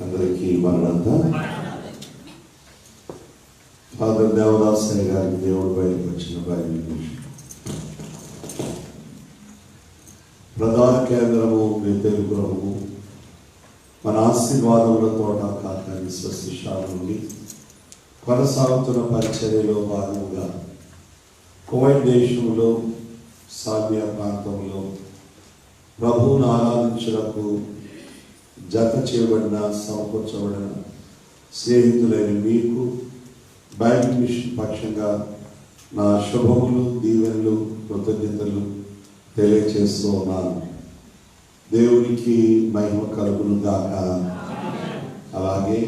అందరికీ మరణంతా ఫాదర్ దేవదాసయ్య గారికి దేవుడు బయటకు వచ్చిన బయలు ప్రధాన కేంద్రము తెలుగురము మన ఆశీర్వాదముల తోట కాకాని స్వస్తిశాల నుండి కొనసాగుతున్న పరిచర్యలో భాగంగా కువైట్ దేశంలో సామియా ప్రాంతంలో ప్రభువును ఆరాధించుటకు జత చేయబడిన సమకూర్చబడిన స్నేహితులైన మీకు బైబిల్ మిషన్ పక్షంగా నా శుభములు దీవెనలు కృతజ్ఞతలు తెలియచేస్తూ ఉన్నాను. దేవునికి మహిమ కలుగును గాక. అలాగే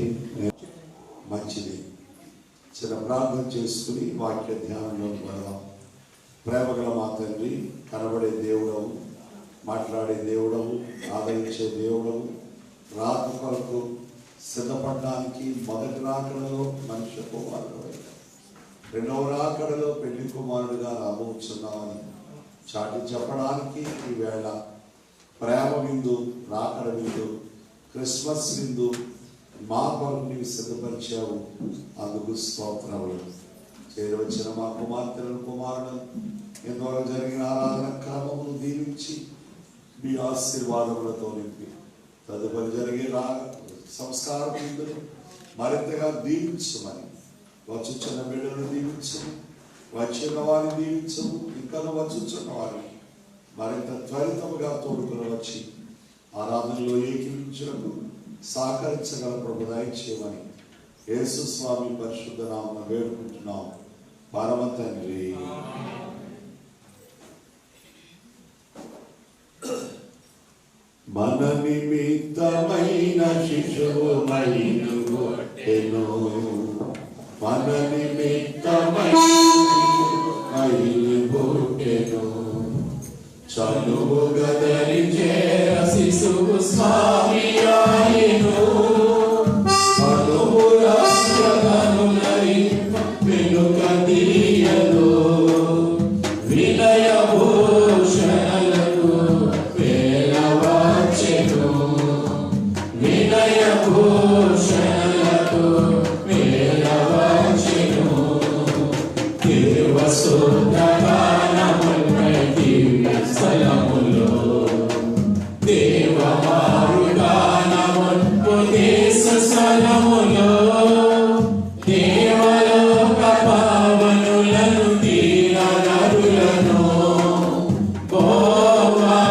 మంచిది చిన్న ప్రార్థన చేసుకుని వాక్య ధ్యానంలో పడదాం. ప్రేమగల మా తండ్రి, కనబడే దేవుడవు, మాట్లాడే దేవుడవు, ఆదరించే దేవుడవు, రాక కొరకు సిద్ధపడడానికి మొదటి రాకడలో మనిషి కుమారుడు, రెండవ రాకడలో పెళ్లి కుమారుడుగా రాబోతున్నామని చాటి చెప్పడానికి ఈవేళ ప్రేమ విందు, రాకడ విందు, క్రిస్మస్ విందు మా కొరకు నీవు సిద్ధపరిచావు. అందుకు స్తోత్రములు. చేరవచ్చిన మా కుమార్తెలను కుమారులను ఎంతవరకు జరిగిన ఆరాధన క్రమమును దీవించి మీ ఆశీర్వాదములతో నింపి తదుపరి జరిగే సంస్కార విందును మరింతగా దీవించమని, వచ్చుచున్న బిడ్డలను దీవించము, వచ్చిన వారిని దీవించము, ఇంకా వచ్చుచున్న వారిని మరింత త్వరితముగా తోడుకుని వచ్చి ఆరాధనలో ఏకీవించుటకు సహకరించగల ప్రభు దయచేయమని యేసు స్వామి పరిశుద్ధ నామమున వేడుకుంటున్నాం పరమ తండ్రి. మన నిమిత్తమైన శిశువు మైలు కొట్టెను, మన నిమిత్తమైన మైలు కొట్టెను, చనువు గదరిచే శిశువు స్వామి ఆయను, చనువు రాష్ట్రగనులై వెనుక తీయను, వినయ భూషణలకు వేలవాచెను, వినయ భూషణలకు వేలవాచెను, దేవసుందరగానములై దివ్య స్థలములో దేవమారుగానముల్ ఉపదేశ స్థలములో దేవలోక పావనులను దీననరులను బోవాసుడా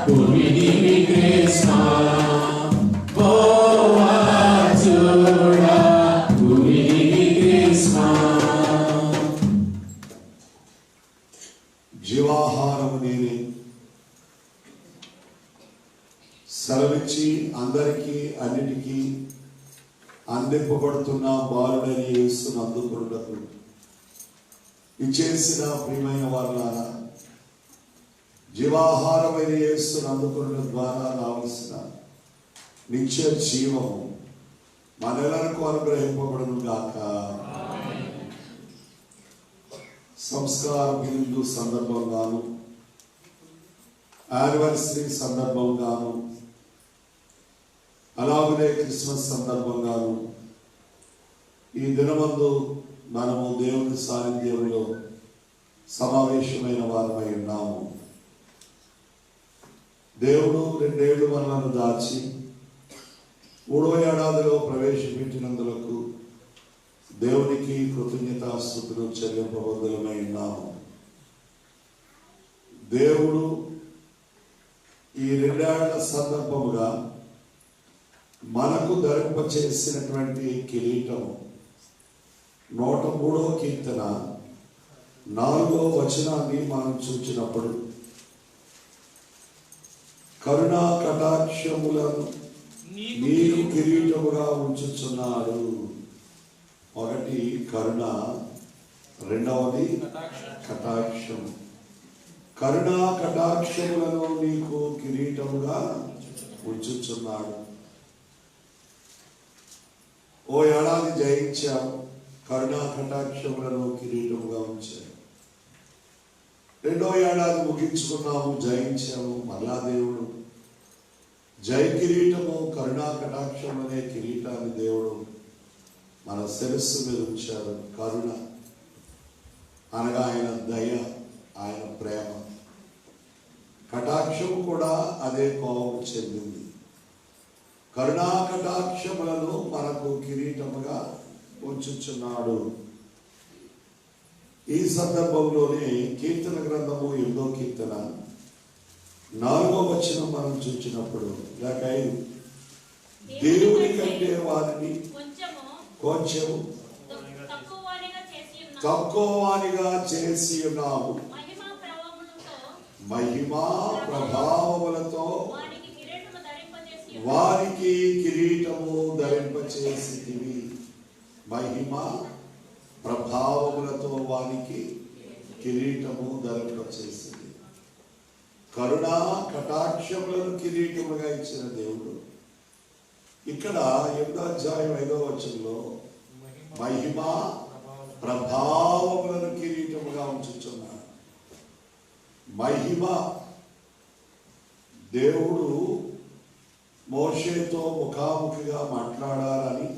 కుమిదివి కృష్ణ, బోవాసుడా కుమిదివి కృష్ణ. జీవాహారము నేనే సెలవిచ్చి అందరికీ అన్నిటికీ అందింపబడుతున్న బాలుడైన యేసును అందుకొనుటకు ఇచ్చేసిన ప్రియమైన వారులారా, జీవాహారమైన యేసును అందుకొనుట ద్వారా రావాల్సిన నిత్య జీవము మనెల్లరకు అనుగ్రహింపబడును గాక. సంస్కార విందు సందర్భంగాను, యానివర్సరీ సందర్భంగాను, అలాగనే క్రిస్మస్ సందర్భంగాను ఈ దినమందు మనము దేవుని సాన్నిధ్యంలో సమావేశమైన వారమై ఉన్నాము. దేవుడు 2 ఏళ్ళు మనలను దాచి 3వ ఏడాదిలో ప్రవేశపెట్టినందులకు దేవునికి కృతజ్ఞతాస్తుతులు చెల్లింపబద్ధులమై ఉన్నాము. దేవుడు ఈ 2 ఏళ్ల సందర్భముగా మనకు ధరింపచేసినటువంటి కిరీటము 103వ కీర్తన 4వ వచనాన్ని మనం చూచినప్పుడు, కరుణా కటాక్షములను నీకు కిరీటముగా ఉంచుచున్నాడు. ఒకటి కరుణ, రెండవది కటాక్షం. కరుణా కటాక్షములను నీకు కిరీటముగా ఉంచుచున్నాడు. ఓ ఏడాది జయించావు, కరుణా కటాక్షములను కిరీటముగా ఉంచావు. రెండో ఏడాది ముగించుకున్నాము, జయించాము. మరలా దేవుడు జయ కిరీటము, కరుణా కటాక్షం అనే కిరీటాన్ని దేవుడు మన శిరస్సు మీద ఉంచారు. కరుణ అనగా ఆయన దయ, ఆయన ప్రేమ. కటాక్షం కూడా అదే కోవకు చెందింది. కరుణా కటాక్షములను మనకు కిరీటముగా ఉంచుచున్నాడు. ఈ సందర్భంలోనే కీర్తన గ్రంథము 8వ కీర్తన 4వ వచనం మనం చూసినప్పుడు, లేక దేవుని కంటే వారిని కొంచెం తక్కువనిగా చేసి ఉన్నాము, మహిమా ప్రభావములతో వారికి కిరీటము ధరింపచేసితివి. మహిమా ప్రభావములతో వారికి కిరీటము ధరింపచేసింది. కరుణా కటాక్షములను కిరీటముగా ఇచ్చిన దేవుడు ఇక్కడ 8వ అధ్యాయం 5వ వచనంలో మహిమా ప్రభావములను కిరీటముగా ఉంచుచున్నాడు. మహిమ, దేవుడు మోషేతో ముఖాముఖిగా మాట్లాడాలని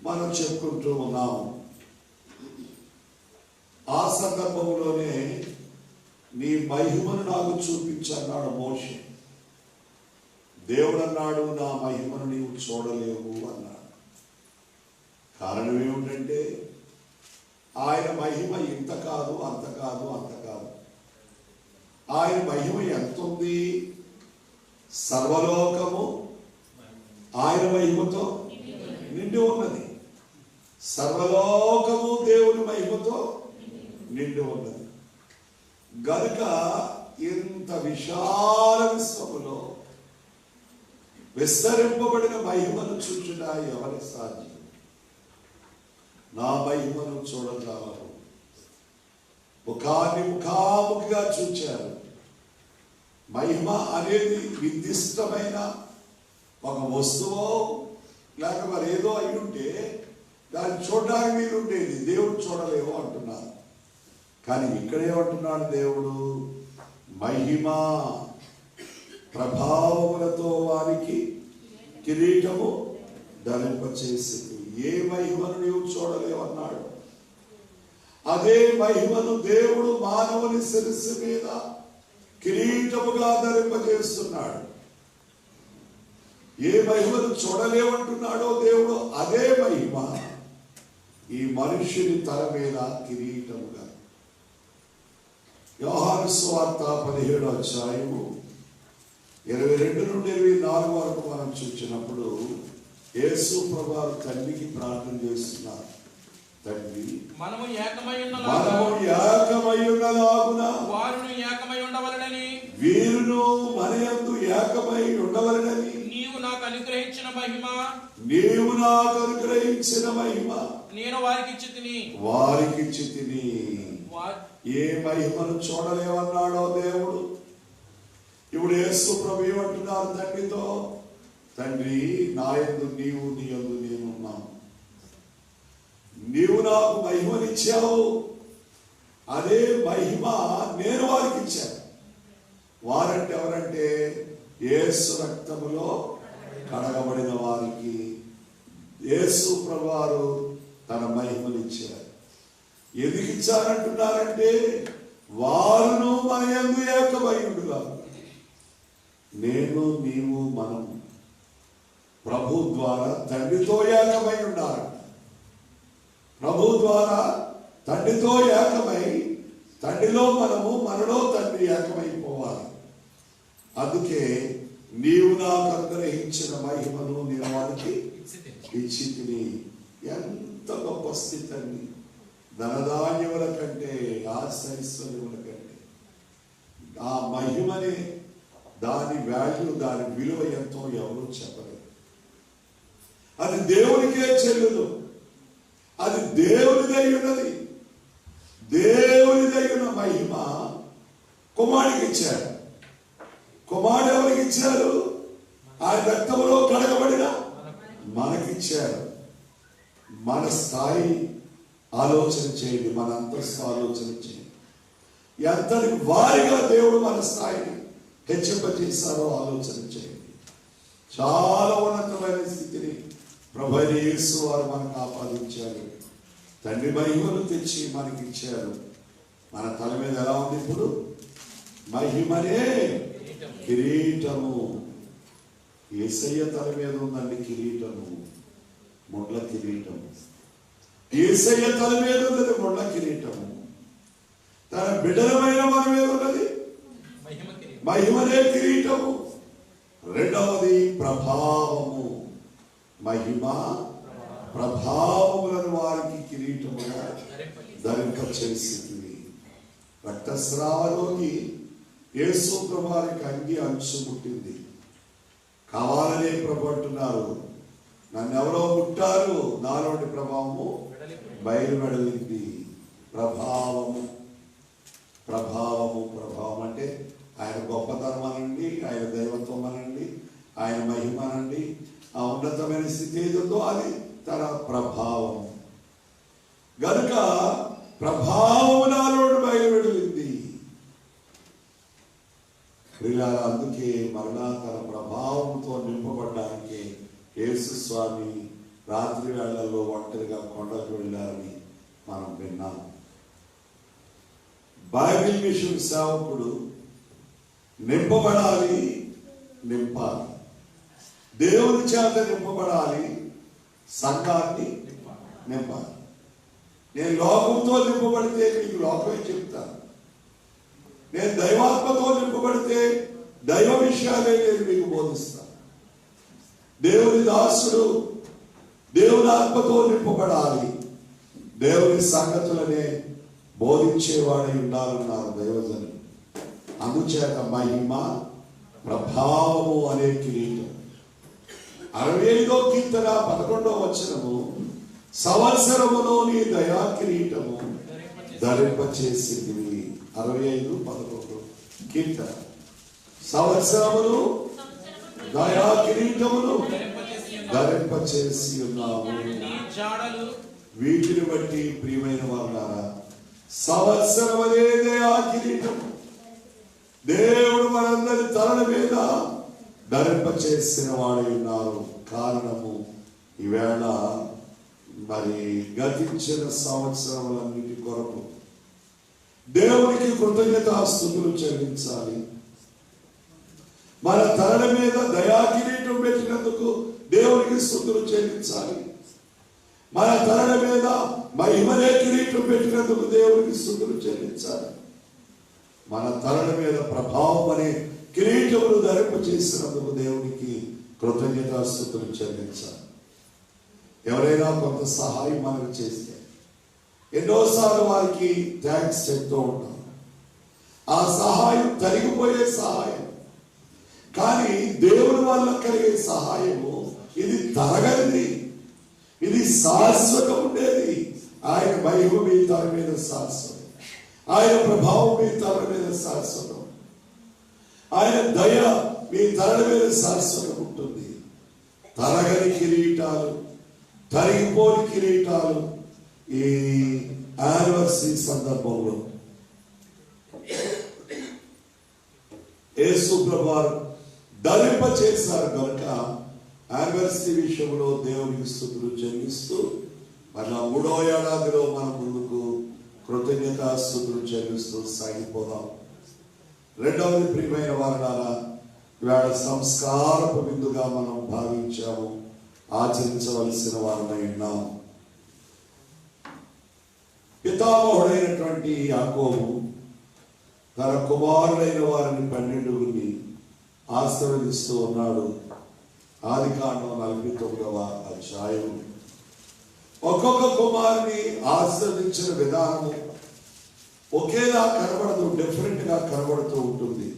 మనం చెప్పుకుంటూ ఉన్నాము. ఆ సందర్భంలోనే నీ మహిమను నాకు చూపించన్నాడు మోషే. దేవుడు అన్నాడు, నా మహిమను నీవు చూడలేవు అన్నాడు. కారణం ఏమిటంటే ఆయన మహిమ ఇంత కాదు, అంత కాదు, అంత కాదు. ఆయన మహిమ ఎంత ఉంది? సర్వలోకము ఆయన మహిమతో నిండి ఉన్నది. సర్వలోకము దేవుని మహిమతో నిండి ఉన్నది. గనుక ఇంత విశాల విశ్వములో విస్తరింపబడిన మహిమను చూచుట ఎవరి సాధ్యం? నా మహిమను చూడగలరు. ముఖాన్ని ముఖాముఖిగా చూచారు. మహిమ అనేది నిర్దిష్టమైన ఒక వస్తువు లేక మరి ఏదో అయి ఉంటే దాన్ని చూడడానికి మీరు ఉండేది, దేవుడు చూడలేవు అంటున్నారు. కానీ ఇక్కడేమంటున్నాడు దేవుడు? మహిమ ప్రభావములతో వారికి కిరీటము ధరింపచేసింది. ఏ మహిమను నీవు చూడలేవు అన్నాడు. అదే మహిమను దేవుడు మానవుని శిరస్సు మీద కిరీటముగా ధరింపజేస్తున్నాడు. ఏ మహిమను చూడలేమంటున్నాడో దేవుడు, అదే మహిమ ఈ మనుష్యుని తల మీద కిరీటముగా. యోహాను సువార్త 17వ అధ్యాయము 22 నుండి 24 వరకు మనం చూసినప్పుడు యేసు ప్రభువు తండ్రికి ప్రార్థన చేస్తున్నారు. తండ్రి, మనము ఏకమై ఉన్నలాగున వీరును మన యందు ఏకమై ఉండవలెనని నీవు నాకు అనుగ్రహించిన మహిమ నేను వారికిచ్చి తిని. ఏ మహిమను చూడలేవన్నాడో దేవుడు. ఇప్పుడు యేసు ప్రభు ఏమంటున్నారు తండ్రితో? తండ్రి, నా యందు నీవు, నీ యందు నేను ఉన్నాను. నీవు నాకు మహిమనిచ్చావు. అదే మహిమ నేను వారికి ఇచ్చాను. వారంటే ఎవరంటే యేసు రక్తములో కడగబడిన వారికి యేసు ప్రభువారు తన మహిమనిచ్చారు. ఎందుకు ఇచ్చారంటున్నారంటే వారును మన యందు ఏకమై ఉండుగాక. నేను, నీవు, మనం ప్రభు ద్వారా తండ్రితో ఏకమై ఉండాలి. ప్రభు ద్వారా తండ్రితో ఏకమై, తండ్రిలో మనము, మనలో తండ్రి ఏకమైపోవాలి. అందుకే నీవు నాకు అనుగ్రహించిన మహిమను నేను వారికి ఇచ్చి తిని. ఎంత గొప్ప స్థితి అండి! ధనధాన్యముల కంటే, ఆశ్చర్యముల కంటే ఆ మహిమని, దాని వాల్యూ, దాని విలువ ఎంతో ఎవరు చెప్పలేదు. అది దేవునికే చెల్లును. అది దేవునిదై ఉన్నది. దేవునిదై ఉన్న మహిమ కుమారుడికి ఇచ్చారు. కుమారుడు ఎవరికి ఇచ్చారు? ఆయన రక్తంలో కడగబడిన మనకిచ్చారు. మన స్థాయి ఆలోచన చేయండి, మన అంతస్తు ఆలోచన చేయండి. ఎంతటి వారిగా దేవుడు మన స్థాయిని హెచ్చింపజేశారో ఆలోచన చేయండి. చాలా ఉన్నతమైన స్థితిని ప్రభు అయిన యేసు వారు మనకు ఆపాదించారు. తండ్రి మహిమను తెచ్చి మనకి ఇచ్చారు. మన తల మీద ఎలా ఉంది ఇప్పుడు? మహిమనే కిరీటము. యేసయ్య తల మీద ఉందండి కిరీటము, ముళ్ళ కిరీటము. యేసయ్య తల మీద ఉన్నది ముళ్ళ కిరీటము. తన బిడ్డలమైన మన మీద ఉన్నది మహిమనే కిరీటము. రెండవది ప్రభావము. మహిమ ప్రభావములను వారికి కిరీటముగా ధరింపచేసింది. రక్తస్రావలోకి యేసు ప్రభువారికి అంగి అంచు ముట్టింది. కావాలనే ప్రభు అంటున్నారు, నన్ను ఎవరో ముట్టారు, నాలోని ప్రభావము బయలువెడలింది. ప్రభావము ప్రభావము ప్రభావం అంటే ఆయన గొప్పతనం అనండి, ఆయన దైవత్వం అనండి, ఆయన మహిమ అనండి, ఆ ఉన్నతమైన స్థితి ఏదో అది తన ప్రభావం. గనుక ప్రభావం నాలోని బయలువెడలింది. అందుకే మరలా తన ప్రభావంతో నింపబడ్డానికి యేసు స్వామి రాత్రి వేళల్లో ఒంటరిగా కొండకు వెళ్ళారని మనం విన్నాం. బైబిల్ మిషన్ సేవకుడు నింపబడాలి, నింపాలి. దేవుని చేత నింపబడాలి, సంఘాన్ని నింపాలి. నేను లోకంతో నింపబడితే మీకు లోకమే చెప్తాను. నేను దైవాత్మతో నింపబడితే దైవ విషయాలే నేను మీకు బోధిస్తాను. దేవుని దాసుడు దేవుని ఆత్మతో నింపబడాలి, దేవుని సంగతులనే బోధించేవాడై ఉండాలన్నారు దైవజనులు. అందుచేత మహిమ ప్రభావము అనే కిరీటం. 65వ కీర్తన 11వ వచనము, సంవత్సరములో నీ దయా కిరీటము ధరింపచేసింది. 65:11 కీర్తన. సంవత్సరములు దయా కిరీటమును ధరింపచేసి ఉన్నాము. వీటిని బట్టి ప్రియమైన వారులారా, సంవత్సరం అనే దయా కిరీటం దేవుడు మనందరి తలల మీద ధరింపచేసిన వాడై ఉన్నారు. కారణము ఈవేళ మరి గతించిన సంవత్సరములన్నిటి కొరకు దేవునికి కృతజ్ఞతాస్తుతులు చెల్లించాలి. మన తలల మీద దయా కిరీటం పెట్టినందుకు దేవునికి స్తుతులు చెల్లించాలి. మన తలల మీద మహిమనే కిరీటం పెట్టినందుకు దేవునికి స్తుతులు చెల్లించాలి. మన తలల మీద ప్రభావం అనే కిరీటములు ధరింపచేసినందుకు దేవునికి కృతజ్ఞతాస్తుతులు చెల్లించాలి. ఎవరైనా కొంత సహాయం మనకు చేస్తే ఎన్నోసార్లు వారికి థ్యాంక్స్ చెప్తూ ఉంటాం. ఆ సహాయం తరిగిపోయే సహాయం, కానీ దేవుని వల్ల కలిగే సహాయము ఇది తరగనిది, ఇది శాశ్వతం ఉండేది. ఆయన మహిమ మీ తల మీద శాశ్వతం, ఆయన ప్రభావం మీ తల మీద శాశ్వతం, ఆయన దయ మీ తల మీద శాశ్వతం ఉంటుంది. తరగని కిరీటాలు, తరిగిపోని కిరీటాలు ఈ యానివర్సరీ సందర్భంలో యేసు ప్రభువారు ధరింప చేశారు. కనుక యానివర్సరీ విషయంలో దేవునికి స్తుతులు చెల్లిస్తూ మళ్ళా 3వ ఏడాదిలో మన ముందుకు కృతజ్ఞతాస్తుతులు చెల్లిస్తూ సాగిపోదాం. రెండవది ప్రియమైన వారులారా, ఇవాళ సంస్కారపు విందుగా మనం భావించాము, ఆచరించవలసిన వారమై ఉన్నాము. పితామహుడైనటువంటి యాకోబు తన కుమారుడైన వారిని 12 ఆశీర్వదిస్తూ ఉన్నాడు. ఆదికాండం 49వ అధ్యాయం. ఒక్కొక్క కుమారుని ఆశీర్వదించిన విధానము ఒకేలా కనబడదు, డిఫరెంట్ గా కనబడుతూ ఉంటుంది.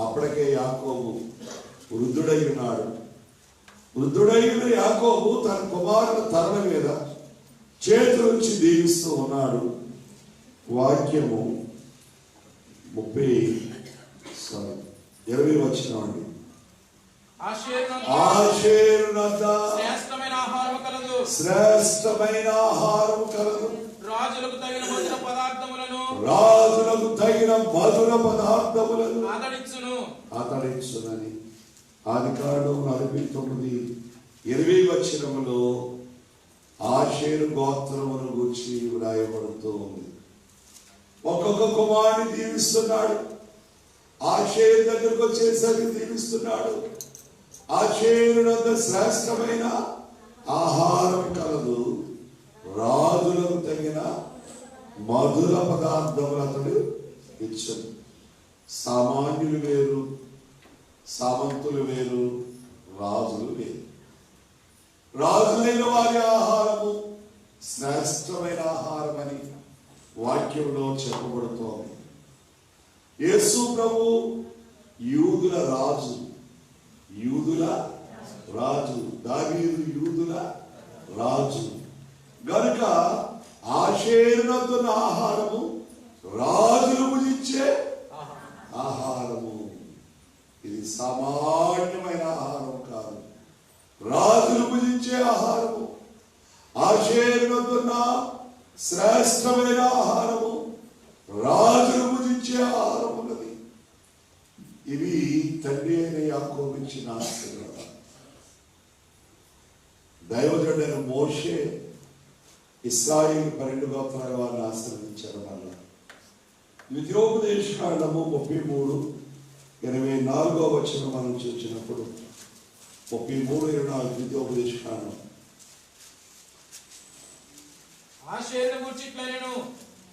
అప్పటికే యాకోబు వృద్ధుడై ఉన్నాడు. వృద్ధుడైన యాకోబు తన కుమారుల తలల మీద చేతులుంచి దీవిస్తూ ఉన్నాడు. వాక్యము 20 వచనం. శ్రేష్టమైన ఆహారం కలదు, రాజులకు తగిన మధుర పదార్థములను ఆదరించునని ఆదికాండం 49:20 ఆషేరు గోత్రమును గూర్చి వ్రాయబడుతూ ఉంది. ఒక్కొక్క కుమారుని దీవిస్తున్నాడు. ఆషేరు దగ్గరకు వచ్చేసరికి దీవిస్తున్నాడు. ఆషేరునంత శ్రేష్టమైన ఆహారం కలదు, రాజులకు తగిన మధుర పదార్థములు అతడు ఇచ్చను. సామాన్యులు వేరు, సామంతులు వేరు, రాజులు వేరు. రాజులైన వారి ఆహారము శ్రేష్టమైన ఆహారం అని వాక్యంలో చెప్పబడుతోంది. యేసు ప్రభు యూదుల రాజు, దావీదు యూదుల రాజు గనుక ఆషేరునందున్న ఆహారము రాజులు భుజించే ఆహారము. ఇది సామాన్యమైన ఆహారం కాదు, రాజులు భుజించే ఆహారము. ఆషేరునందున్న శ్రేష్టమైన ఆహారము, రాజులు భుజించే ఆహారం ఉన్నది. ఇవి తండ్రి అయిన యాకోబు ఇచ్చిన ఆశీర్వాదాలు. దైవజనుడైన మోషే ఇశ్రాయేలు 12 గోత్రాల వారిని ఆశీర్వదించారు. వల్ల ద్వితీయోపదేశకాండము 33:24 మనం చూసినప్పుడు 33:24 ద్వితీయోపదేశకాండం.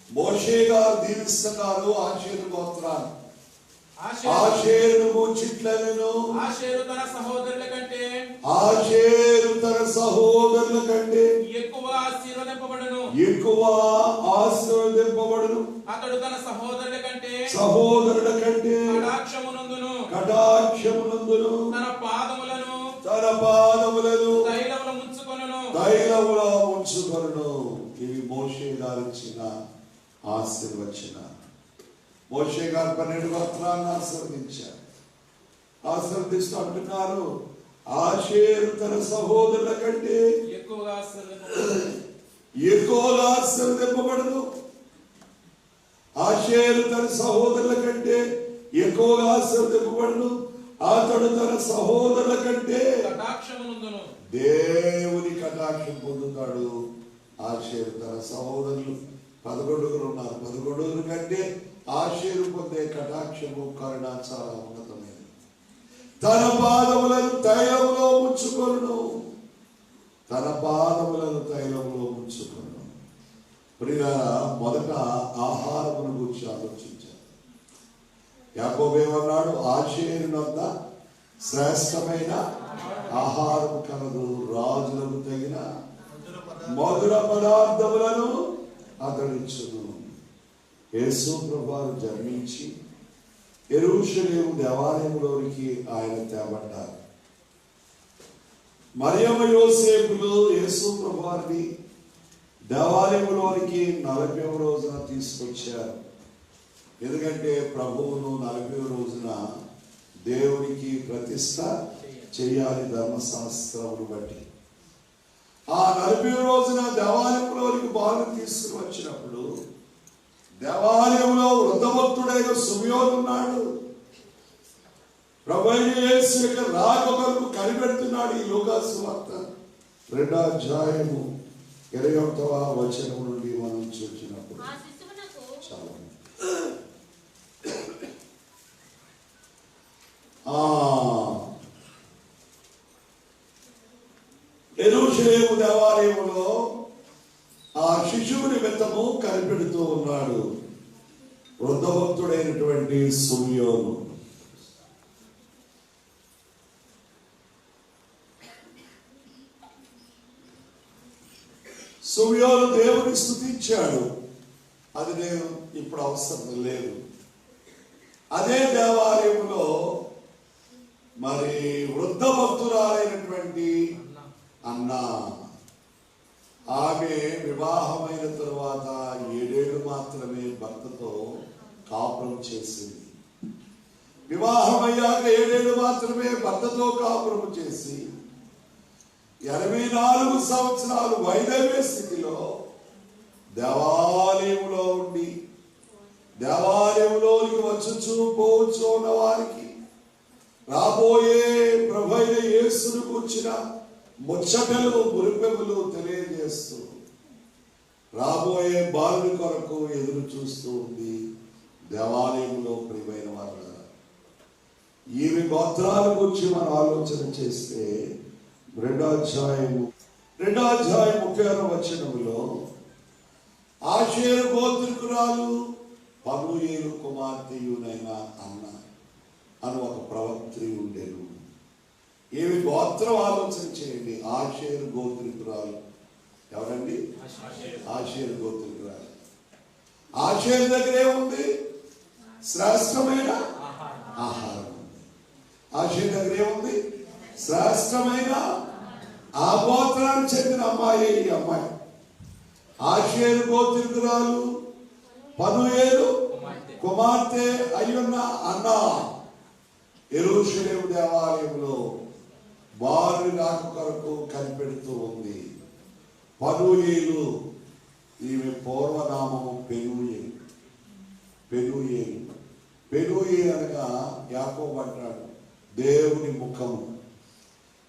మోషే గారు దీవిస్తున్నారు ఆషేరు గోత్రాన్ని. ఆషేరు గూర్చిట్లను ఆషేరు తన సహోదరుల కంటే ఎక్కువ ఆశీర్వదింపబడును. అతడు తన సహోదరుల కంటే కటాక్షమునందును తన పాదములను తైలములో ముంచుకొనును. ఇవి మోషే గారు ఇచ్చిన ఆశీర్వచన. మోషే గారు 12 గోత్రాలను ఆశీర్వదిస్తూ అంటున్నారు, ఆషేరు తన సహోదరుల కంటే ఎక్కువగా ఆశీర్వదింపబడును. ఆషేరు తన సహోదరుల కంటే ఎక్కువగా ఆశీర్వదింపబడును. అతడు తన సహోదరుల కంటే దేవుని కటాక్షం పొందుతాడు. ఆషేరు తన సహోదరులు 11 ఉన్నారు. 11 కంటే ఆషేరు పొందే కటాక్షము, కరుణ చాలా ఉన్నతమైనది. తన పాదములను తైలములో ముంచుకొనును. ప్రియులారా, మొదట ఆహారమును గురించి ఆలోచించారు. యాకోబు ఏమన్నాడు? ఆషేరునంత శ్రేష్టమైన ఆహారం కలదు, రాజులకు తగిన మధుర పదార్థములను అతడిచ్చును. యేసు ప్రభువు జన్మించి యెరూషలేము దేవాలయంలోనికి ఆయన తేబడ్డారు. మరియమ్మ యోసేపులు యేసు ప్రభువుని దేవాలయంలోనికి 40వ రోజున తీసుకొచ్చారు. ఎందుకంటే ప్రభువును 40వ రోజున దేవునికి ప్రతిష్ఠ చేయాలి ధర్మశాస్త్రమును బట్టి. ఆ 40వ రోజున దేవాలయంలోనికి బాలు తీసుకుని వచ్చినప్పుడు దేవాలయంలో వృద్ధభక్తుడైన సిమియోను ఉన్నాడు. ప్రభువైన యేసు యొక్క రాక కొరకు కనిపెడుతున్నాడు. ఈ లూకా సువార్త 2వ అధ్యాయము 21వ వచనం నుండి మనం చూసినప్పుడు చాలా యెరూషలేము దేవాలయంలో ఆ శిశువుని బెత్తము కనిపెడుతూ ఉన్నాడు వృద్ధభక్తుడైనటువంటి సిమియోను. సిమియోను దేవుని స్తుతించాడు. అది నేను ఇప్పుడు అవసరం లేదు. అదే దేవాలయంలో మరి వృద్ధ భక్తురాలైనటువంటి అన్న, ఆమె వివాహమైన తరువాత 7 ఏళ్ళు మాత్రమే భర్తతో కాపురం చేసింది. వివాహమయ్యాక 7 ఏళ్ళు మాత్రమే భర్తతో కాపురం చేసి 84 సంవత్సరాలు వైదవ్య స్థితిలో దేవాలయంలో ఉండి దేవాలయంలోకి వచ్చుచూ పోవచ్చు ఉన్న వారికి రాబోయే ప్రభువైన యేసును కూర్చిన ముచ్చటలు మురిపెములు తెలియజేస్తూ రాబోయే బాలుని కొరకు ఎదురు చూస్తూ ఉంది దేవాలయంలో ప్రియమైన వారు. ఈమె గోత్రాల గురించి మనం ఆలోచన చేస్తే రెండో అధ్యాయం 31 ఆషేరు గోత్రికురాలు పనూయేలు కుమార్తెయునైన అన్న అని ఒక ప్రవక్త్రి ఉండేను. ఏమి గోత్రం ఆలోచన చేయండి. ఆషేరు గోత్రికురాలు ఎవరండి? ఆషేరు గోత్రికురాలు. ఆషేరు దగ్గర ఏముంది? శ్రేష్టమైన ఆహారం. ఆషేరు దగ్గర ఏముంది? శ్రేష్టమైన ఆ గోత్రానికి చెందిన అమ్మాయి ఈ అమ్మాయి. ఆషేరు గోత్రికురాలు పనూయేలు కుమార్తె అయ్యున్న అన్న యెరూషలేము దేవాలయంలో బాలుని రాక కొరకు కనిపెడుతూ ఉంది. పనూయేలు ఈమె పూర్వనామము పెనూయేలు. పెనూయేలు అనగా యాకోబు అంటాడు దేవుని ముఖము.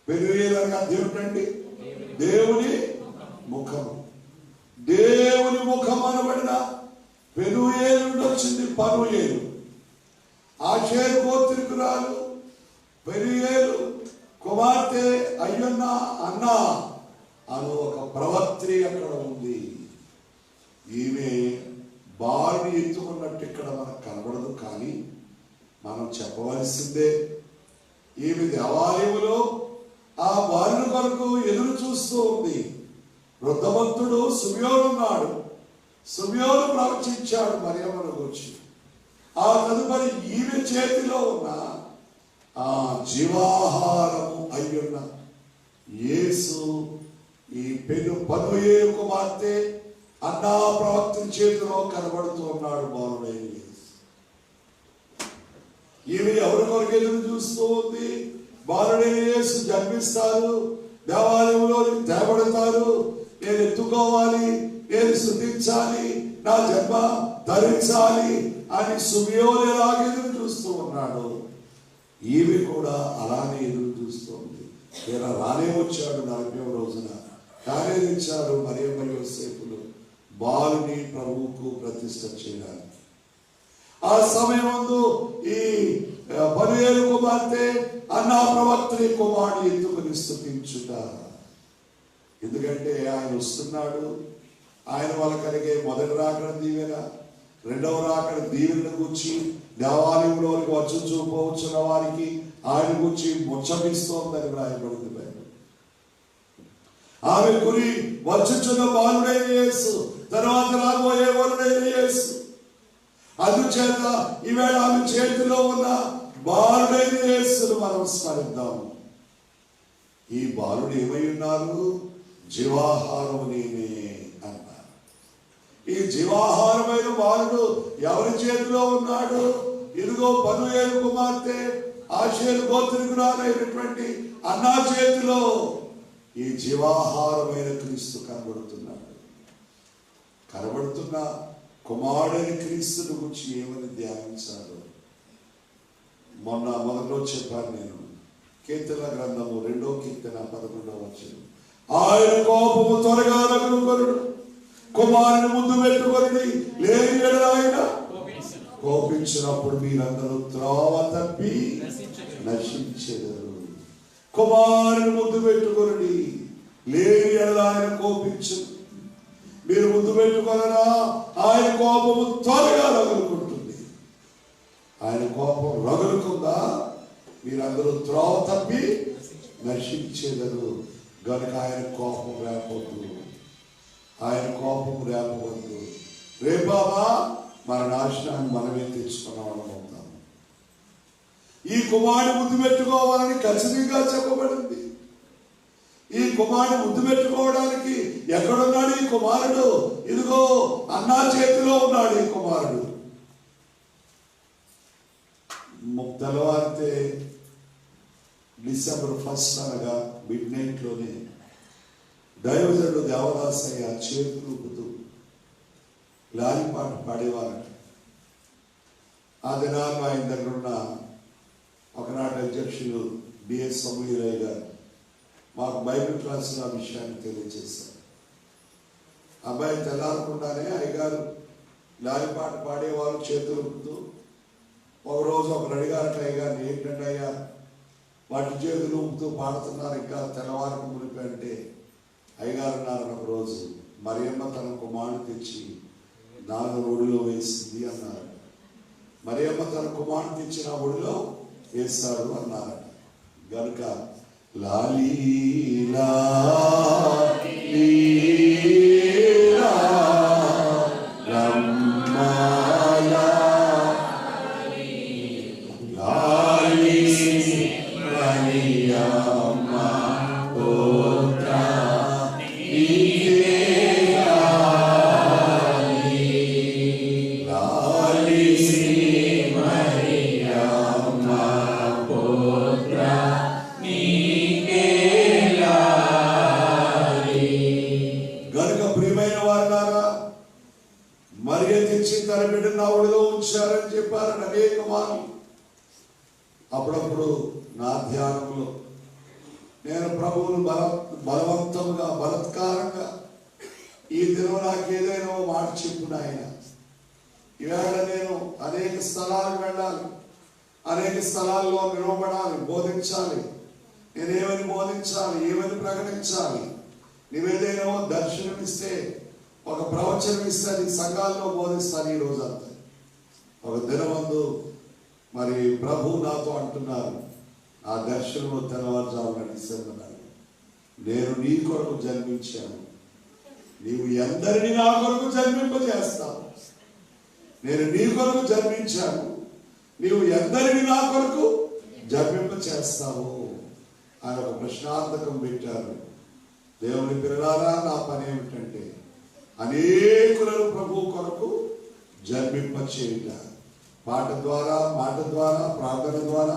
పెనూయేలు అనగా దేవుడండి దేవుని ముఖము. దేవుని ముఖం అనబడిన పెనూయేలు నుండి వచ్చింది పనూయేలు. ఆషేరు గోత్రికురాలు పెనూయేలు కుమార్తె అయ్యున్న అన్న అను ఒక ప్రవక్త్రి అక్కడ ఉంది. ఈమె బాలుని ఎత్తుకున్నట్టు ఇక్కడ మనకు కనబడదు, కానీ మనం చెప్పవలసిందే. ఈమె దేవాలయంలో ఆ బాలుని కొరకు ఎదురు చూస్తూ ఉంది. వృద్ధభక్తుడు సుమయోను ఉన్నాడు. సుమయోను ప్రవచించాడు మరియమ్మను గురించి. ఆ తదుపరి ఈమె చేతిలో ఉన్న ఆ జీవాహారము అయ్యున్న యేసు ఈ పనూయేలు కుమార్తె అన్నా ప్రవక్త చేతిలో కనబడుతూ ఉన్నాడు బాలుడైన యేసు. ఈమె ఎవరి కొరకు ఎదురు చూస్తూ ఉంది? బాలుడైన యేసు జన్మిస్తారు, దేవాలయంలోకి తేబడతారు, నేను ఎత్తుకోవాలి, నేను స్తుతించాలి, నా జన్మ ధరించాలి అని సుమయోను ఎలాగ ఎదురు చూస్తూ ఉన్నాడు, ఈమె కూడా అలానే ఎదురు చూస్తుంది. ఈయన రానే వచ్చాడు 40వ రోజున, కార్యదించాడు మరియమ్మ యోసేపులు బాలుని ప్రభువుకు ప్రతిష్ఠ చేయడానికి. ఆ సమయమందు ఈ పనూయేలు కుమార్తె అన్నా ప్రవక్త్రి కుమారుడు ఎత్తుకుని స్తుతించుట. ఎందుకంటే ఆయన వస్తున్నాడు. ఆయన వల్ల కలిగే మొదటి రాకడ దీవెన, రెండవ రాకడ దీవెనను గురించి దేవాలయంలోకి వచ్చుచూ పోవచ్చున్న వారికి ఆయన గురించి ముచ్చటిస్తోందని వ్రాయబడింది బైబిల్. ఆమె గురి వచ్చుచున్న బాలుడైన యేసు, తర్వాత రాబోయే వరుడైన యేసు. అందుచేత ఈవేళ ఆమె చేతిలో ఉన్న బాలుడైన యేసును మనం స్మరిద్దాము. ఈ బాలుడు ఏమై ఉన్నారు? జీవాహారము నేనే అన్నారు. ఈ జీవాహారమైన బాలుడు ఎవరి చేతిలో ఉన్నాడు? ఇదిగో పనూయేలు కుమార్తె ఆషేరు గోత్రికురాలైనటువంటి అన్నా చేతిలో ఈ జీవాహారమైన క్రీస్తు కనబడుతున్నాడు. కనబడుతున్న కుమారుడైన క్రీస్తుని గురించి ఏమని ధ్యానించాలో మొదట్లో చెప్పాను నేను. కీర్తన గ్రంథము 2వ కీర్తన 11వ వచనం. ఆయన కోపము త్వరగా రగులుకొనుడు, కుమారుని ముందు పెట్టుకొని లేని ఎడల ఆయన కోపించినప్పుడు మీరందరూ త్రోవ తప్పి నశించెదరు. కుమారుని ముందు పెట్టుకొని లేని ఎడల ఆయన కోపించు. మీరు ముందు పెట్టుకొనరా, ఆయన కోపము త్వరగా రగులుకుంటుంది. ఆయన కోపం రగులుకుందా మీరందరూ త్రోవ తప్పి నశించెదరు. గనుక ఆయన కోపం రేపొద్దు, ఆయన కోపం రేపవద్దు. రేపామా మన నాశనాన్ని మనమే తెచ్చుకున్నామని అవుతాము. ఈ కుమారుని ముద్దు పెట్టుకోవాలని ఖచ్చితంగా చెప్పబడింది. ఈ కుమారుని ముద్దు పెట్టుకోవడానికి ఎక్కడున్నాడు ఈ కుమారుడు? ఇదిగో అన్నా చేతిలో ఉన్నాడు ఈ కుమారుడు. తెల్లవారితే December 1st అనగా మిడ్ నైట్ లోనే దైవజనుడు దేవదాసయ్య చేతులు ఊపుతూ లాలి పాట పాడేవారట. ఆ దినాల్లో ఆయన దగ్గర ఉన్న ఒకనాటి అధ్యక్షులు బిఎస్ సమూహరాయ్ గారు మాకు బైబిల్ క్లాసులో ఆ విషయాన్ని తెలియజేశారు. అబ్బాయి తెల్లారకుండానే అయ్యగారు లాలి పాట పాడేవారు చేతులు ఊపుతూ. ఒకరోజు ఒకరు అడిగారట అయ్యగారిని, ఏంటంటే అయ్యా వాటి చేతులు ఊపుతూ పాడుతున్నారు ఇంకా తెల్లవారికి మునిపి అంటే, అయ్యగారు అన్నారు ఒకరోజు, మరియమ్మ తన కుమారుడు తెచ్చి నాలుగు ఒడిలో వేసింది అన్నారు. మరియమ్మ తన కుమారుడు తెచ్చి నా ఒడిలో వేస్తాడు అన్నారట. గనుక లాలీ లాలీ తన బిడ్డ నా ఒడిలో ఉంచారని చెప్పారని అనేక మార్లు. అప్పుడప్పుడు నా ధ్యానంలో నేను ప్రభువును బలవంతంగా బలత్కారంగా ఈ దినం నాకు ఏదైనా మాట చెప్పున ఆయన, ఈవేళ నేను అనేక స్థలాలకు వెళ్ళాలి, అనేక స్థలాల్లో నిలబడాలి, బోధించాలి. నేనేమని బోధించాలి, ఏమని ప్రకటించాలి? నువ్వేదైనా దర్శనమిస్తే, ఒక ప్రవచనం ఇస్తే అది సంఘాల్లో బోధిస్తాను ఈ రోజంతా. ఒక దినమందు మరి ప్రభు నాతో అంటున్నారు, ఆ దర్శనంలో తెల్లవారుజామున డిసెంబర్, నేను నీ కొరకు జన్మించాను, నీవు ఎందరిని నా కొరకు జన్మింపజేస్తావు. నేను నీ కొరకు జన్మించాను, నీవు ఎందరిని నా కొరకు జన్మింపచేస్తావు అని ఒక ప్రశ్నార్థకం పెట్టారు. దేవుని పిల్లలారా, నా పని ఏమిటంటే అనేకులను ప్రభు కొరకు జన్మింపచేయుట. పాట ద్వారా, మాట ద్వారా, ప్రార్థన ద్వారా,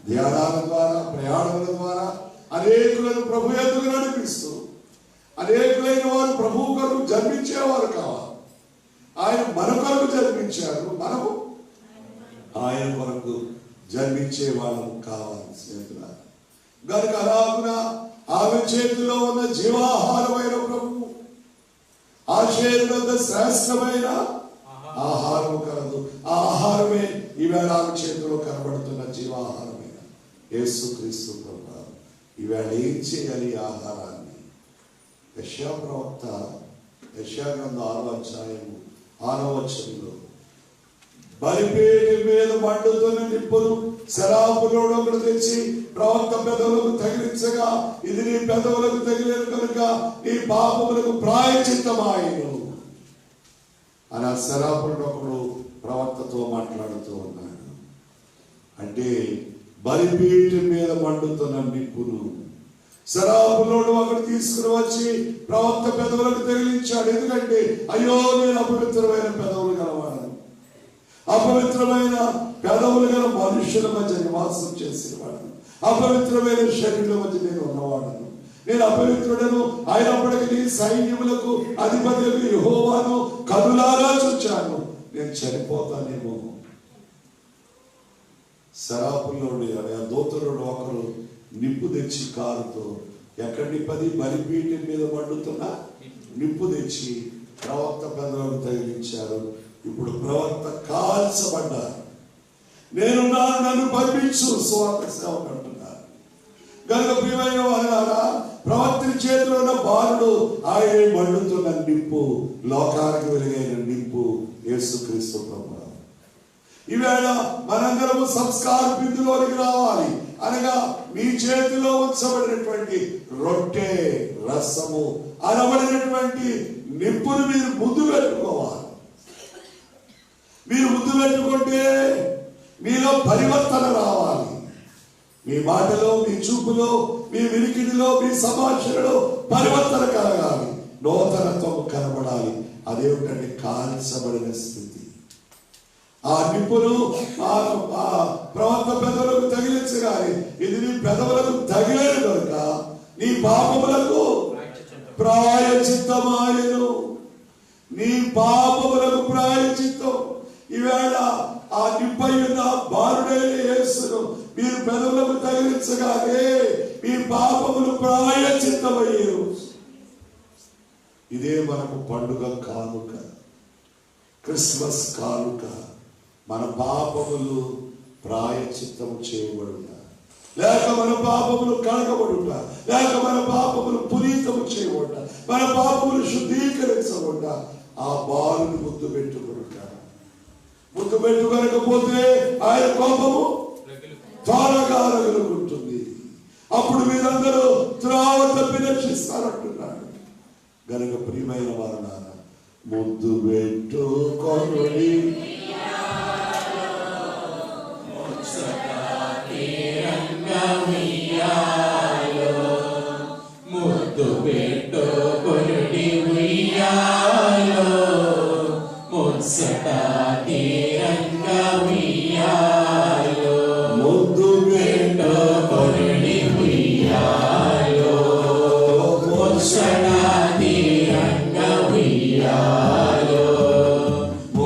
ధ్యానాల ద్వారా, ప్రయాణాల ద్వారా అనేకులను ప్రభు ఎదుగు నడిపిస్తూ అనేకులైన వారు ప్రభు కొరకు జన్మించేవారు కావాలి. ఆయన మన కొరకు జన్మించారు, మనము ఆయన కొరకు జన్మించే వాళ్ళము కావాలి స్నేహితులారా. గనుక అలాగున ఆమె చేతిలో ఉన్న జీవాహారమైన ప్రభు, ఆ చేతులంత శ్రేష్టమైన ఆహారం కలదు. ఆ ఆహారమే ఈవేళ ఆమె చేతిలో కనబడుతున్న జీవాహారమైన యేసుక్రీస్తు ప్రభు. ఈవేళ ఏం చేయాలి? ఆహారాన్ని యెషయా ప్రవక్త యెషయా గ్రంథం 6వ అధ్యాయము 6వ వచనంలో, బలిపీఠ మీద మండుతున్న నిప్పులు శరాపులోడు ఒకడు తెచ్చి ప్రవక్త పెదవులకు తగిలించగా, ఇది నీ పెదవులకు తగిలేను కనుక నీ పాపములకు ప్రాయశ్చిత్తమాయెను అని ఆ శరాపుడు ఒకడు ప్రవక్తతో మాట్లాడుతూ ఉన్నాడు. అంటే బలిపీఠం మీద మండుతున్న నిప్పులు శరాపులోడు ఒకడు తీసుకుని వచ్చి ప్రవక్త పెదవులకు తగిలించాడు. ఎందుకంటే అయ్యో, నేను అపవిత్రమైన పెదవులు గలవాడను, అపవిత్రమైన పెదవులు గల మనుషుల మధ్య నివాసం చేసిన వాడను, అపవిత్రమైన శరీరం మధ్య నేను ఉన్నవాడను, నేను అపవిత్రుడను. అయినప్పటికీ నీ సైన్యములకు అధిపతి యెహోవాను కనులారా చూచాను, నేను చనిపోతానేమో. శరాపుల్లోని దోతరుడు ఒకరు నిప్పు తెచ్చి కారుతో, ఎక్కడ నిప్పది? బలిపీఠం మీద మండుతున్న నిప్పు తెచ్చి ప్రవక్త పెదవులకు తగిలించారు. ఇప్పుడు ప్రవక్త కాల్చబడ్డారు. నేనున్నాను, నన్ను పంపించు సువార్త సేవకు అంటున్నారు. కనుక ప్రియమైన వారులారా, ప్రవక్త చేతిలో ఉన్న బాలుడు ఆయన మండుతున్న నిప్పు, లోకానికి వెలుగైన నిప్పు యేసుక్రీస్తు ప్రభు. ఈవేళ మనందరము సంస్కార బిందులోనికి రావాలి. అనగా మీ చేతిలో ఉంచబడినటువంటి రొట్టె, రసము అనబడినటువంటి నిప్పును మీరు ముద్దు పెట్టుకోవాలి. మీరు ముద్దు పెట్టుకుంటే మీలో పరివర్తన రావాలి. మీ మాటలో, మీ చూపులో, మీ వినికిడిలో, మీ సంభాషణలో పరివర్తన కలగాలి, నూతనత్వం కనబడాలి. అదేమిటంటే కాల్చబడిన స్థితి. ఆ నిప్పును ఆ ప్రవక్త పెదవులకు తగిలించగాలి, ఇది నీ పెదవులకు తగిలేను కనుక నీ పాపములకు ప్రాయశ్చిత్తమాయెను. నీ పాపములకు ప్రాయశ్చిత్తం. ఈవేళ ఆ నిప్పై ఉన్న బాలుడైన యేసును మీరు పెదవులకు తగిలించగానే మీ పాపములు ప్రాయశ్చిత్తమయ్యారు. ఇదే మనకు పండుగ కానుక, క్రిస్మస్ కానుక. మన పాపములు ప్రాయశ్చిత్తం చేయబడుట, లేక మన పాపములు కడగబడుట, లేక మన పాపములు పునీతము చేయబడుట, మన పాపములు శుద్ధీకరించబడుట ఆ బాలుని ముద్దు పెట్టుకుంటా. ముద్దు పెట్టుకోకపోతే ఆయన కోపము త్వరగా రగులుకుంటుంది. అప్పుడు మీరందరూ త్రావ తప్పి రక్షిస్తారంటున్నాడు. గనుక ప్రియమైన వారులారా, ముద్దు పెట్టుకొనుడి, ముద్దు పెట్టుకొనుడి ఉయ్యాలో, ముచ్చట తీరంగా ఉయ్యాలో. ముద్దు పెట్టుకొనుడి ఉయ్యాలో, ముచ్చట తీరంగా ఉయ్యాలో.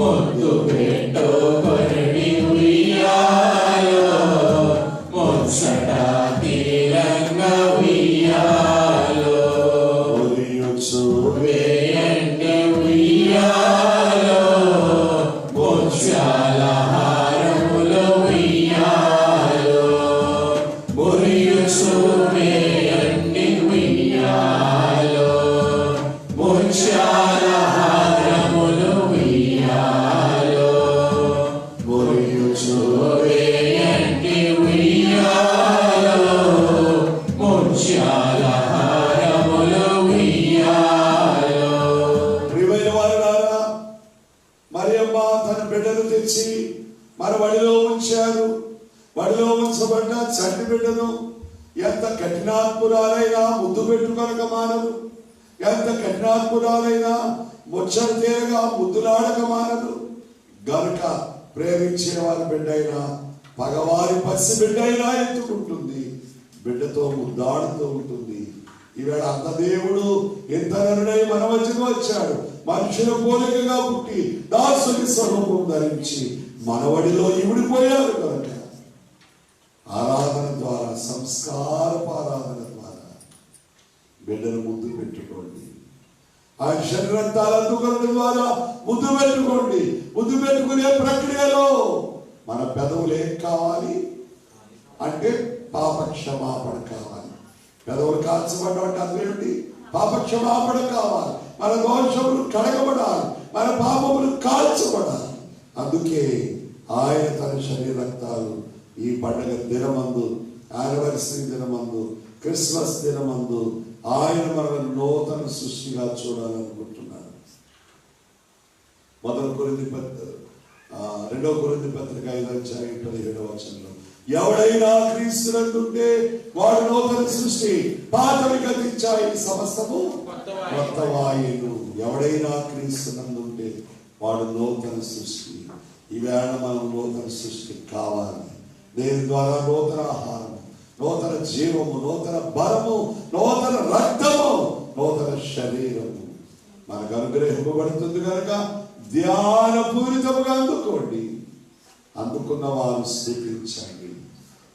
ముద్దు పెట్టుకొనుడి ఉయ్యాలో, ముచ్చట తీరంగా ఉయ్యాలో. వేయండి ఉయ్యాలో, ముత్యాల హారములు ఉయ్యాలో. మురియుచు వేయండి ఉయ్యాలో, ముత్యాల హారములు ఉయ్యాలో. మురియుచు వేయండి ఉయ్యాలో, ముత్యాల హారములు ఉయ్యాలో. ప్రియమైన వారులారా, మరియమ్మ తన బిడ్డను తెచ్చి మన వడిలో ఉంచారు. వడిలో ఉంచబడ్డ చంటి బిడ్డను ఎంత కఠినాత్మురాలైనా ముద్దు పెట్టుకొనక మానదు, ఎంత కఠినాత్మురాలైనా ముచ్చట తీరగా ముద్దులాడక మానదు. గనుక ప్రేమించే వారి బిడ్డైనా పగవారి పసి బిడ్డైనా ఎత్తుకుంటుంది, బిడ్డతో ముద్దాడుతూ ఉంటుంది. ఈవేళ అంత దేవుడు ఎంత నరుడై మన మధ్యకు వచ్చాడు. మనుషుల పోలికగా పుట్టి దాసుని స్వరూపం ధరించి మనవడిలో ఇమిడిపోయారు. కనుక ఆరాధన ద్వారా, సంస్కారపు ఆరాధన ద్వారా బిడ్డను ముద్దు పెట్టుకోండి. ఆయన శరీరంతాలు అందుకోవడం ద్వారా ముద్దు పెట్టుకోండి. ముద్దు పెట్టుకునే ప్రక్రియలో మన పెదవులు ఏం కావాలి అంటే పాప క్షమాపణ కావాలి. పెదవులు కాల్చబడ్డం అంటే అదేంటి? పాప క్షమాపణ కావాలి. మన దోషములు కడగబడాలి, మన పాపములు కాల్చబడాలి. అందుకే ఆయన తన శరీరక్తాలు ఈ పండుగ దినమందు, యానివర్సరీ దినమందు, క్రిస్మస్ దినమందు ఆయన మనల్ని నూతన సృష్టిగా చూడాలనుకుంటున్నాడు. 2 కొరింథీ పత్రిక 5:17 ఎవడైనా క్రీస్తునందుంటే వాడు నూతన సృష్టి, పాతవి గతించాయి, సమస్తము కొత్తవాయెను. ఎవడైనా క్రీస్తునందుంటే వాడు నూతన సృష్టి. ఈవేళ మనం నూతన సృష్టి కావాలి. దేని ద్వారా? నూతన ఆహారము, నూతన జీవము, నూతన బలము, నూతన రక్తము, నూతన శరీరము మనకు అనుగ్రహింపబడుతుంది. కనుక ధ్యాన పూరితముగా అందుకోండి. అందుకున్న వారు స్థుతించండి.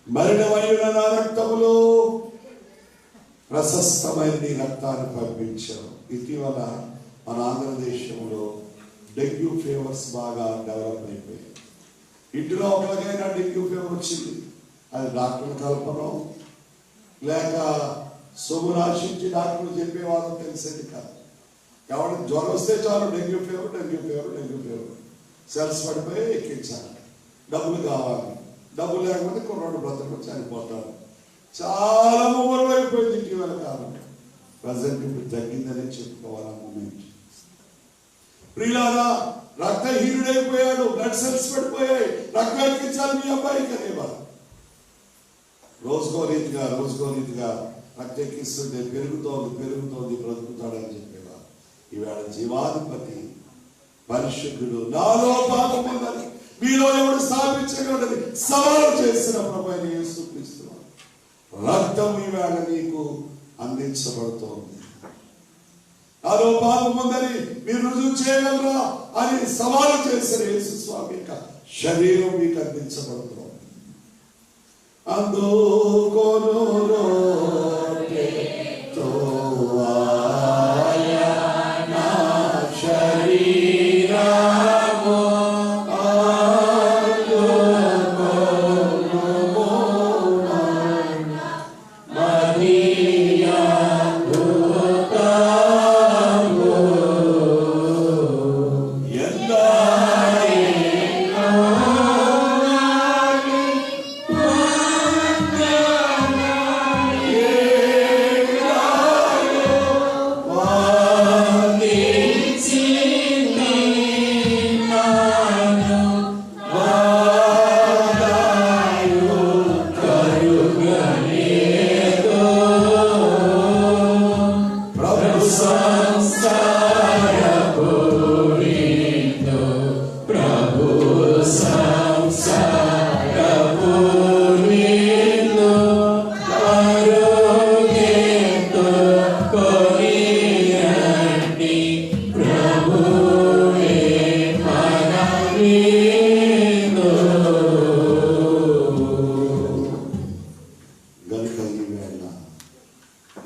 మరణమైన నా రక్తములో ప్రశస్తమైన నీ రక్తాన్ని పంపించావు. ఇటీవల మన ఆంధ్రదేశంలో డెంగ్యూ ఫీవర్స్ బాగా డెవలప్ అయిపోయాయి. ఇంటిలో ఒకరికైనా డెంగ్యూ ఫీవర్ వచ్చింది, అది డాక్టర్ కల్పనో లేక సొమ్మునాశించి డాక్టర్లు చెప్పేవాళ్ళం తెలిసేది కాదు. ఎవరికి జ్వరం వస్తే చాలు dengue fever, dengue fever, dengue fever, cells పడిపోయి ఎక్కించాలి. డబ్బులు కావాలి, డబ్బులు లేకపోతే కుర్రాడు బ్రతకు చనిపోతాడు. చాలా మూమెంట్ అయిపోయింది ఇటీవల కాలం. ప్రజెంట్ ఇప్పుడు తగ్గిందని చెప్పుకోవాలి. ఆ మూమెంట్ ప్రియులారా, రక్తహీనుడైపోయాడు, బ్లడ్ సెల్స్ పడిపోయాయి, రక్తం ఎక్కించాలి మీ అబ్బాయికి అనేవారు. రోజుకో రీతిగా రక్తం ఎక్కిస్తుంటే పెరుగుతోంది బ్రతుకుతాడని చెప్పేవారు. ఈవేళ జీవాధిపతి పరిశుద్ధుడు, నాలో పాపం ఉందని మీలో ఎవడు స్థాపించగలడని సవాలు చేసిన ప్రభువైన యేసుక్రీస్తు రక్తం ఈవేళ నీకు అందించబడుతోంది. నాలో పాపం ఉందని మీరు రుజువు చేయగలరా అని సవాలు చేసిన యేసు స్వామి యొక్క శరీరం మీకు అందించబడుతుంది. అందుకోను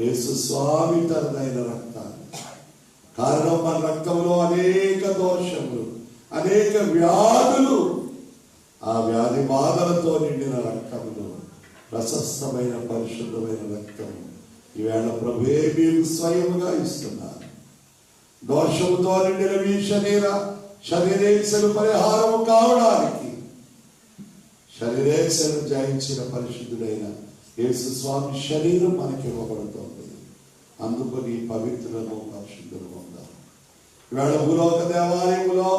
యేసు స్వామి తనదైన రక్తాన్ని, కారణం మన రక్తంలో అనేక దోషములు, అనేక వ్యాధులు, ఆ వ్యాధి బాధలతో నిండిన రక్తములు, ప్రశస్తమైన పరిశుద్ధమైన రక్తం ఈవేళ ప్రభువే మీకు స్వయముగా ఇస్తున్నారు. దోషముతో నిండిన మీ శరీరేచ్ఛలు పరిహారము కావడానికి శరీరేచ్ఛను జయించిన పరిశుద్ధుడైన యేసు స్వామి శరీరం మనకి ఇవ్వబడుతోంది. అందుకని పవిత్రులను పరిశుద్ధులు ఉండాలి. ఇవాళ భూలోక దేవాలయములో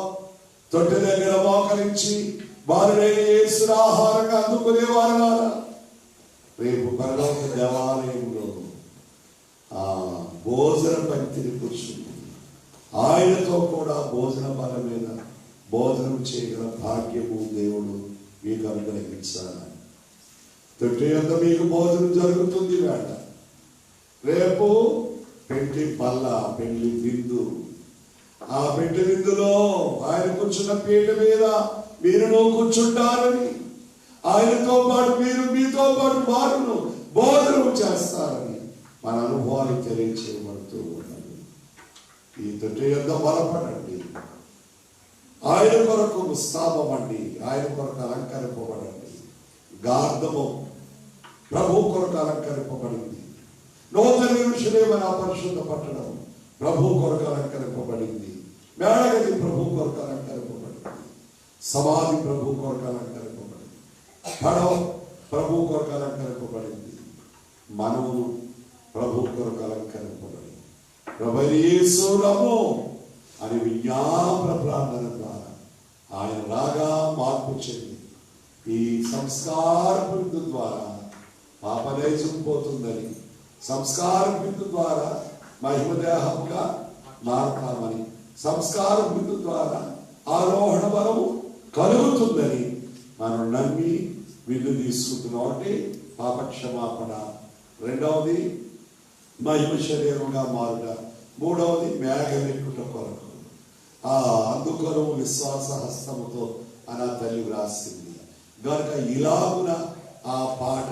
తొట్టి దగ్గర మోకరించి వారిని యేసుని ఆహారంగా అందుకునే వారు రేపు పరలోక దేవాలయంలో ఆ భోజన పంక్తిని కూర్చుంది. ఆయనతో కూడా భోజన బల మీద భోజనం చేయగల భాగ్యము దేవుడు మీకు అనుగ్రహించాలి. తొట్టి యొక్క మీకు భోజనం జరుగుతుంది. వేళ రేపు పెంటి పల్ల పెళ్లి విందు. ఆ పెంటి విందులో ఆయన కూర్చున్న పీట మీద మీరును కూర్చుంటారని, ఆయనతో పాటు మీరు మీతో పాటు వారును భోజనం చేస్తారని మన అనుభవాలు తెలియచేయబడుతూ ఉన్నది. ఈ తొట్టి యొక్క బలపడండి, ఆయన కొరకు స్థాపమండి, ఆయన కొరకు అలంకరింపబడండి. గార్ధము ప్రభు కొరకు అలంకరింపబడింది. నూతన యెరూషలేము పరిశుద్ధ పట్టణం ప్రభు కొరకు అలంకరింపబడింది. మేడగది ప్రభు కొరకు అలంకరింపబడింది. సమాధి ప్రభు కొరకు అలంకరింపబడింది. పడవ ప్రభు కొరకు అలంకరింపబడింది. మనము ప్రభు కొరకు అలంకరింపబడింది. ప్రభువైన యేసు రమ్ము అని విజ్ఞాపన ప్రార్థన ద్వారా ఆయన రాగా మార్పు చెంది ఈ సంస్కార బిందు ద్వారా పాపనైజం పోతుందని, సంస్కార బిందు ద్వారా మహిమదేహముగా మారుతామని, సంస్కార బిందు ద్వారా ఆరోహణ బలము కలుగుతుందని మనం నమ్మి విల్లు తీసుకుంటున్నాం. అంటే పాపక్షమాపణ, రెండవది మహిమ శరీరంగా మారుట, మూడవది మేఘమెక్కుట కొరకు అందుకొను విశ్వాస హస్తముతో అన్న తల్లి వ్రాసింది. గనుక ఇలాగున ఆ పాట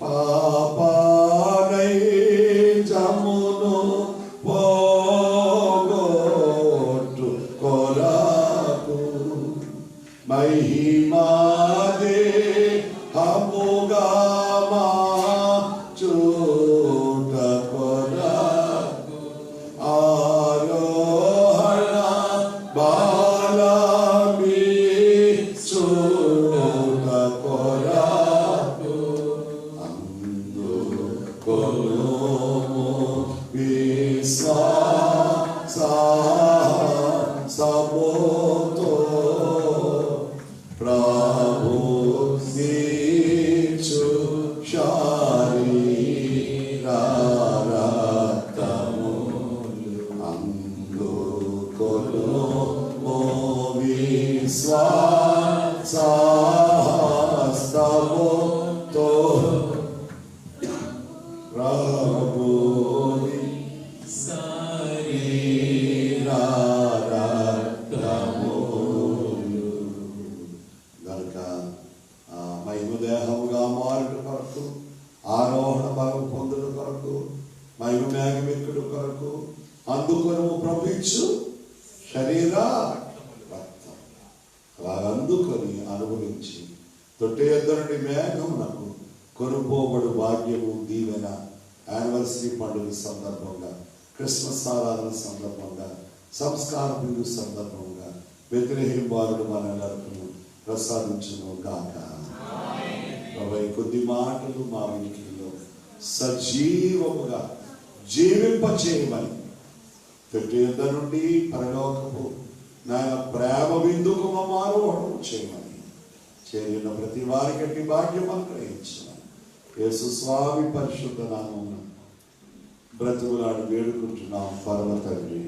పాపనై జమును పోగొట్టు కొరకు మహిమాదే హముగా చూట కొరకు ఆరోహణ బాలమి చూట కొరకు అందుకొను విశ్వాసముతో ప్రభు నీచు మారుట కొరకు, ఆరోహణ బలం పొందుట కొరకు, మహిమ మేఘమెక్కుడు కొరకు అందుకొను ప్రపించు శరీర రక్తం అలా అందుకొని అనుభవించి తొట్టె యొద్ద నుండి మేఘమునకు కొనుపోబడు భాగ్యము దీవెన యానివర్సరీ పండుగ సందర్భంగా, క్రిస్మస్ ఆరాధన సందర్భంగా, సంస్కార బిందు సందర్భంగా బెత్లెహేము బాలుడు మనందరికీ ప్రసాదించును గాక. ప్రభు కొద్ది మాటలు మా వినికిడిలో సజీవముగా జీవింపచేయమని తొట్టె యొద్ద నుండి పరలోకపు నాయన ప్రేమ బిందుకు మమ్మారోహణం చేయమని చేరిన ప్రతి వారికి భాగ్యం అనుగ్రహించమని యేసు స్వామి పరిశుద్ధ నామమున బ్రతుకులాడు వేడుకుంటున్నాం పరమ తండ్రి.